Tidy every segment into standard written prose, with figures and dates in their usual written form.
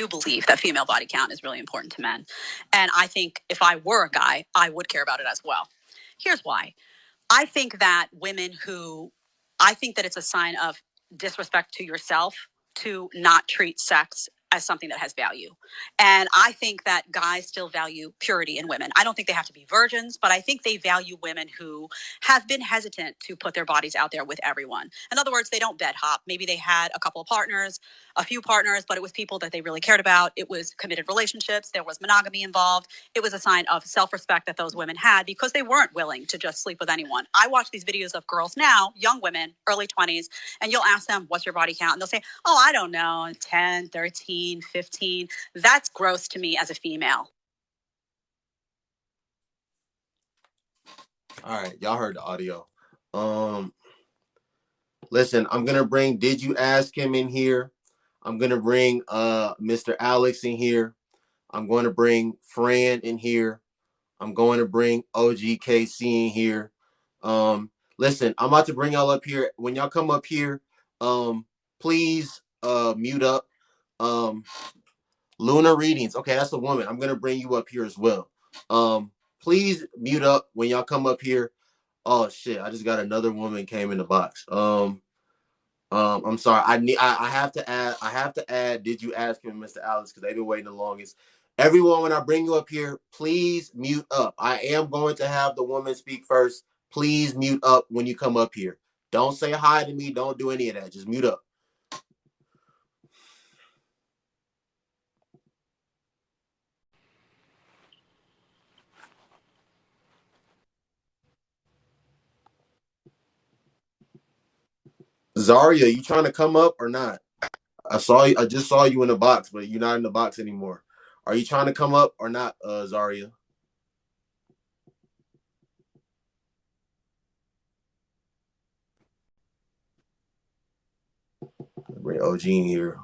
do believe that female body count is really important to men. And I think if I were a guy, I would care about it as well. Here's why. I think that I think that it's a sign of disrespect to yourself to not treat sex as something that has value. And I think that guys still value purity in women. I don't think they have to be virgins, but I think they value women who have been hesitant to put their bodies out there with everyone. In other words, they don't bed hop. Maybe they had a couple of partners, a few partners, but it was people that they really cared about. It was committed relationships. There was monogamy involved. It was a sign of self-respect that those women had because they weren't willing to just sleep with anyone. I watch these videos of girls now, young women, early 20s, and you'll ask them, what's your body count? And they'll say, oh, I don't know, 10, 13, 15. That's gross to me as a female. All right, y'all heard the audio. Listen, I'm gonna bring Did You Ask Him in here. I'm gonna bring Mr. Alex in here. I'm going to bring Fran in here. I'm going to bring OGKC in here. Listen, I'm about to bring y'all up here. When y'all come up here, please mute up. Luna Readings. Okay, that's a woman. I'm gonna bring you up here as well. Please mute up when y'all come up here. Oh shit, I just got another woman came in the box. I'm sorry. I have to add. Did you ask him, Mr. Alex? Because they've been waiting the longest. Everyone, when I bring you up here, please mute up. I am going to have the woman speak first. Please mute up when you come up here. Don't say hi to me. Don't do any of that. Just mute up. Zaria, you trying to come up or not? I just saw you in the box, but you're not in the box anymore. Are you trying to come up or not, Zaria? Bring OG in here.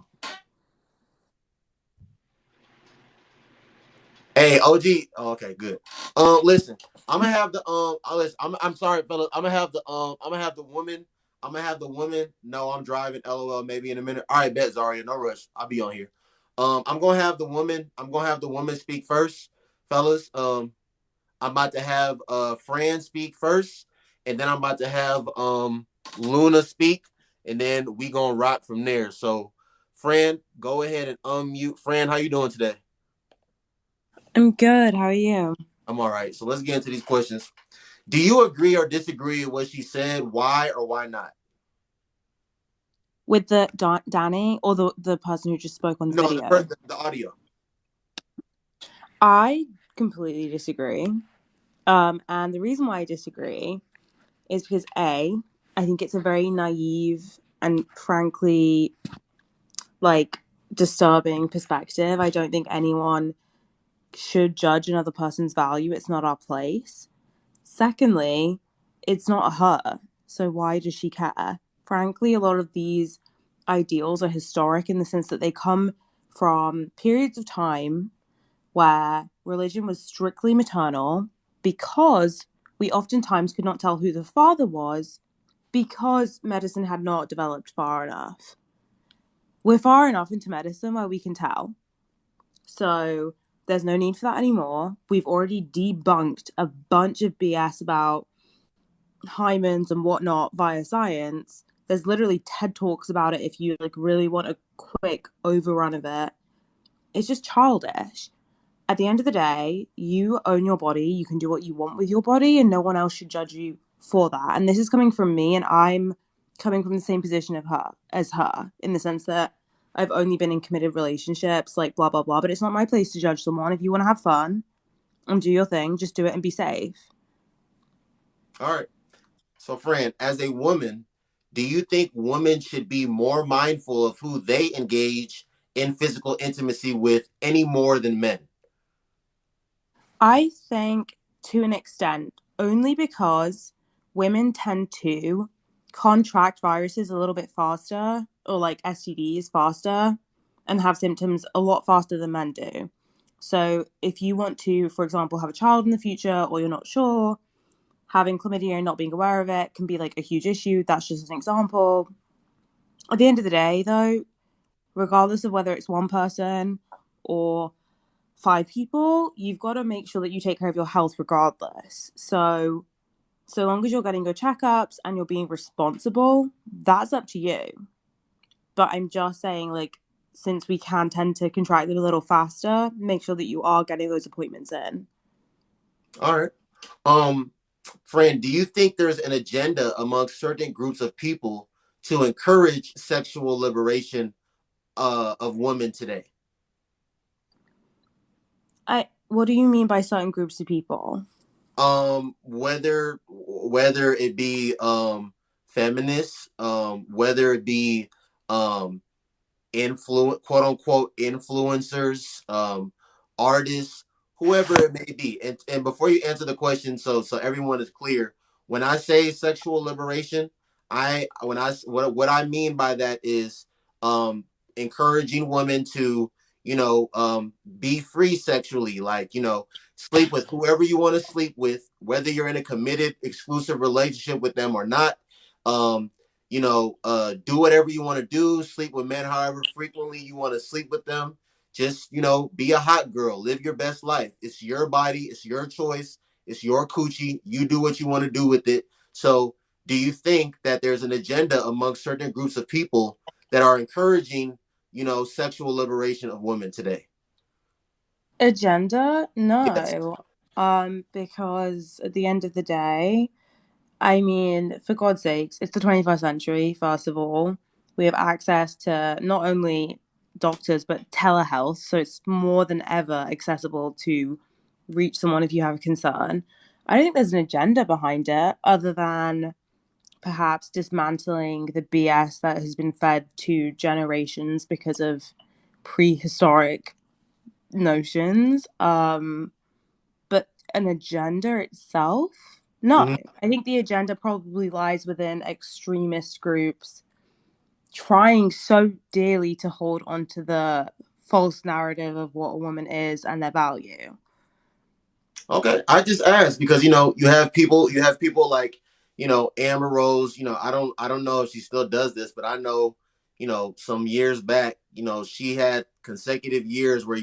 Hey, OG. Oh, okay, good. Listen, I'm gonna have the I'm sorry, fellas. I'm gonna have the woman. I'm gonna have the woman. No, I'm driving. LOL. Maybe in a minute. All right, bet Zaria. No rush. I'll be on here. I'm gonna have the woman. I'm gonna have the woman speak first, fellas. I'm about to have Fran speak first, and then I'm about to have Luna speak, and then we gonna rock from there. So, Fran, go ahead and unmute. Fran, how you doing today? I'm good. How are you? I'm all right. So let's get into these questions. Do you agree or disagree with what she said? Why or why not? With the Danny or the person who just spoke on the video? The audio. I completely disagree. And the reason why I disagree is because I think it's a very naive and frankly, disturbing perspective. I don't think anyone should judge another person's value. It's not our place. Secondly, it's not her. So why does she care? Frankly, a lot of these ideals are historic in the sense that they come from periods of time where religion was strictly maternal because we oftentimes could not tell who the father was because medicine had not developed far enough. We're far enough into medicine where we can tell. So there's no need for that anymore. We've already debunked a bunch of BS about hymens and whatnot via science. There's literally TED Talks about it if you really want a quick overrun of it. It's just childish. At the end of the day, you own your body. You can do what you want with your body and no one else should judge you for that. And this is coming from me, and I'm coming from the same position as her in the sense that I've only been in committed relationships, blah, blah, blah. But it's not my place to judge someone. If you want to have fun and do your thing, just do it and be safe. All right. So, Fran, as a woman, do you think women should be more mindful of who they engage in physical intimacy with any more than men? I think to an extent, only because women tend to contract viruses a little bit faster, or STDs faster, and have symptoms a lot faster than men do. So if you want to, for example, have a child in the future, or you're not sure, having chlamydia and not being aware of it can be a huge issue. That's just an example. At the end of the day, though, regardless of whether it's one person or 5 people, you've got to make sure that you take care of your health regardless. So long as you're getting your checkups and you're being responsible, that's up to you. But I'm just saying, like, since we can tend to contract it a little faster, make sure that you are getting those appointments in. All right. Um, Friend, do you think there's an agenda among certain groups of people to encourage sexual liberation of women today? What do you mean by certain groups of people? Whether it be feminists, whether it be um quote unquote influencers, artists, whoever it may be. And before you answer the question, so everyone is clear, when I say sexual liberation, what I mean by that is encouraging women to, be free sexually, like, sleep with whoever you want to sleep with, whether you're in a committed exclusive relationship with them or not. Um, do whatever you want to do, sleep with men however frequently you want to sleep with them. Just, be a hot girl, live your best life. It's your body, it's your choice, it's your coochie. You do what you want to do with it. So, do you think that there's an agenda among certain groups of people that are encouraging, sexual liberation of women today? Agenda? Yes. No. Because at the end of the day, I mean, for God's sakes, it's the 21st century, first of all. We have access to not only doctors, but telehealth. So it's more than ever accessible to reach someone if you have a concern. I don't think there's an agenda behind it other than perhaps dismantling the BS that has been fed to generations because of prehistoric notions. But an agenda itself, no. Mm-hmm. I think the agenda probably lies within extremist groups trying so dearly to hold on to the false narrative of what a woman is and their value. Okay, I just asked because you have people like Amber Rose. I don't know if she still does this, but I know some years back, she had consecutive years where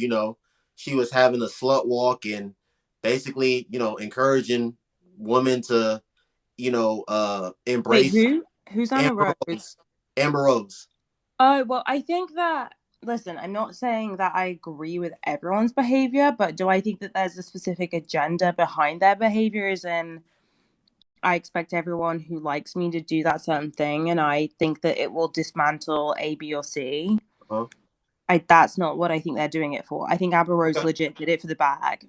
she was having a slut walk and basically encouraging women to Wait, embrace who? Who's Anna Amber Rose? Rose. Amber Rose. Oh, well, I think that, listen, I'm not saying that I agree with everyone's behavior, but do I think that there's a specific agenda behind their behaviors? And I expect everyone who likes me to do that certain thing, and I think that it will dismantle A, B, or C. Uh-huh. That's not what I think they're doing it for. I think Amber Rose Okay. legit did it for the bag.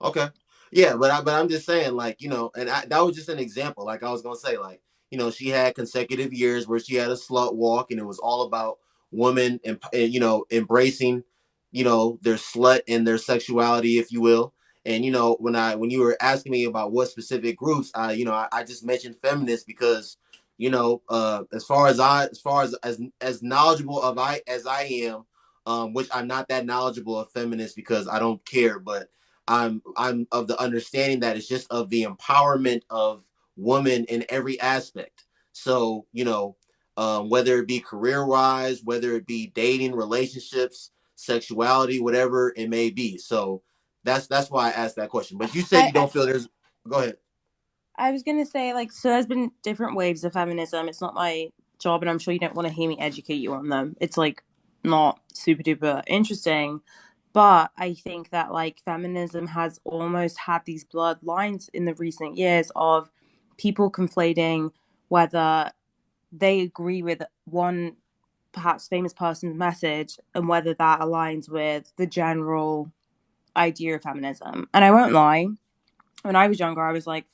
Okay. Yeah, but I'm just saying, like, that was just an example. Like I was gonna say, like, she had consecutive years where she had a slut walk, and it was all about women and embracing, their slut and their sexuality, if you will. And when you were asking me about what specific groups, I just mentioned feminists because, as knowledgeable as I am, which I'm not that knowledgeable of feminists because I don't care, but I'm of the understanding that it's just of the empowerment of women in every aspect. So whether it be career wise, whether it be dating, relationships, sexuality, whatever it may be. So that's why I asked that question. But you said I, you I don't feel there's. Go ahead. I was gonna say, like, so there's been different waves of feminism. It's not my job, and I'm sure you don't want to hear me educate you on them. It's like not super duper interesting. But I think that like feminism has almost had these bloodlines in the recent years of people conflating whether they agree with one perhaps famous person's message and whether that aligns with the general idea of feminism. And I won't lie, when I was younger, I was like,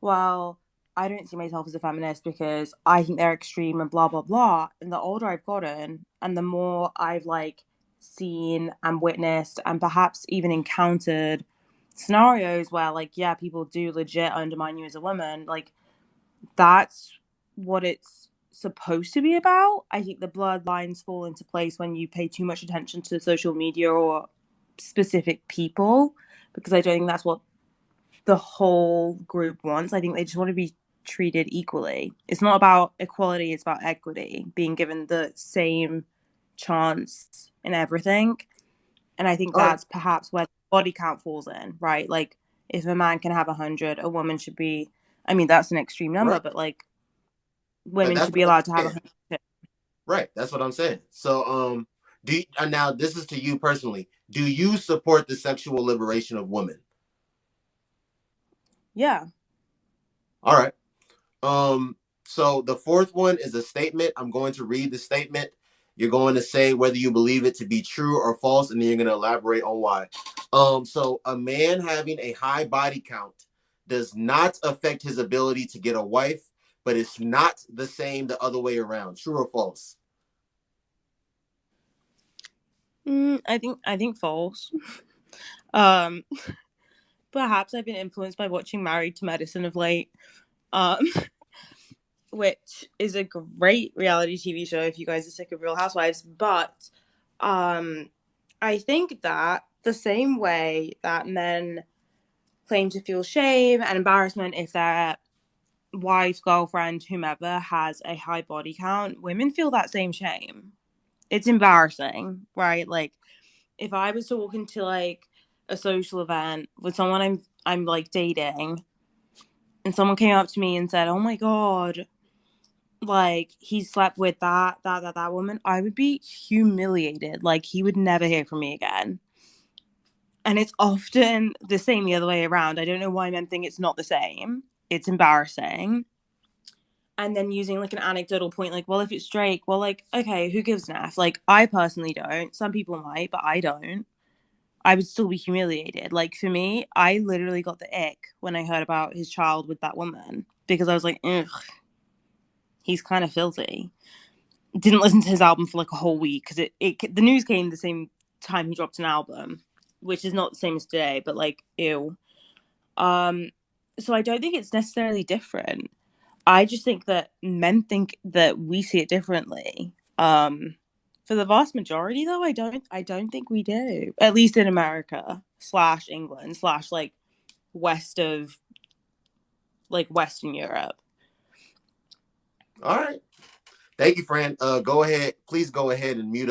well, I don't see myself as a feminist because I think they're extreme and blah blah blah. And the older I've gotten and the more I've like seen and witnessed and perhaps even encountered scenarios where like yeah, people do legit undermine you as a woman, like that's what it's supposed to be about. I think the bloodlines fall into place when you pay too much attention to social media or specific people because I don't think that's what the whole group wants. I think they just want to be treated equally. It's not about equality, it's about equity, being given the same chance in everything. And I think All right. that's perhaps where body count falls in, right? Like, if a man can have 100, a woman should be, I mean, that's an extreme number, Right. but like, women That's should be what I'm allowed to have saying. 100. Right. That's what I'm saying. So, now this is to you personally. Do you support the sexual liberation of women? Yeah. All right. So the fourth one is a statement. I'm going to read the statement. You're going to say whether you believe it to be true or false, and then you're going to elaborate on why. So a man having a high body count does not affect his ability to get a wife, but it's not the same the other way around. True or false? I think false. Um, Perhaps I've been influenced by watching Married to Medicine of late, um, which is a great reality TV show if you guys are sick of Real Housewives. But I think that the same way that men claim to feel shame and embarrassment if their wife, girlfriend, whomever has a high body count, women feel that same shame. It's embarrassing, right? Like, if I was to walk into like a social event with someone I'm like dating, and someone came up to me and said, "Oh my god, like he slept with that woman," I would be humiliated. Like, he would never hear from me again. And it's often the same the other way around. I don't know why men think it's not the same. It's embarrassing. And then using like an anecdotal point, like, well, if it's Drake, well, like, okay, who gives an F? Like, I personally don't. Some people might, but I don't. I would still be humiliated. Like, for me, I literally got the ick when I heard about his child with that woman because I was like, ugh, he's kind of filthy. Didn't listen to his album for like a whole week because the news came the same time he dropped an album, which is not the same as today, but like, ew. So I don't think it's necessarily different. I just think that men think that we see it differently. For the vast majority, though, I don't think we do. At least in America slash England slash like west of like Western Europe. All right. Thank you, Fran. Go ahead. Please go ahead and mute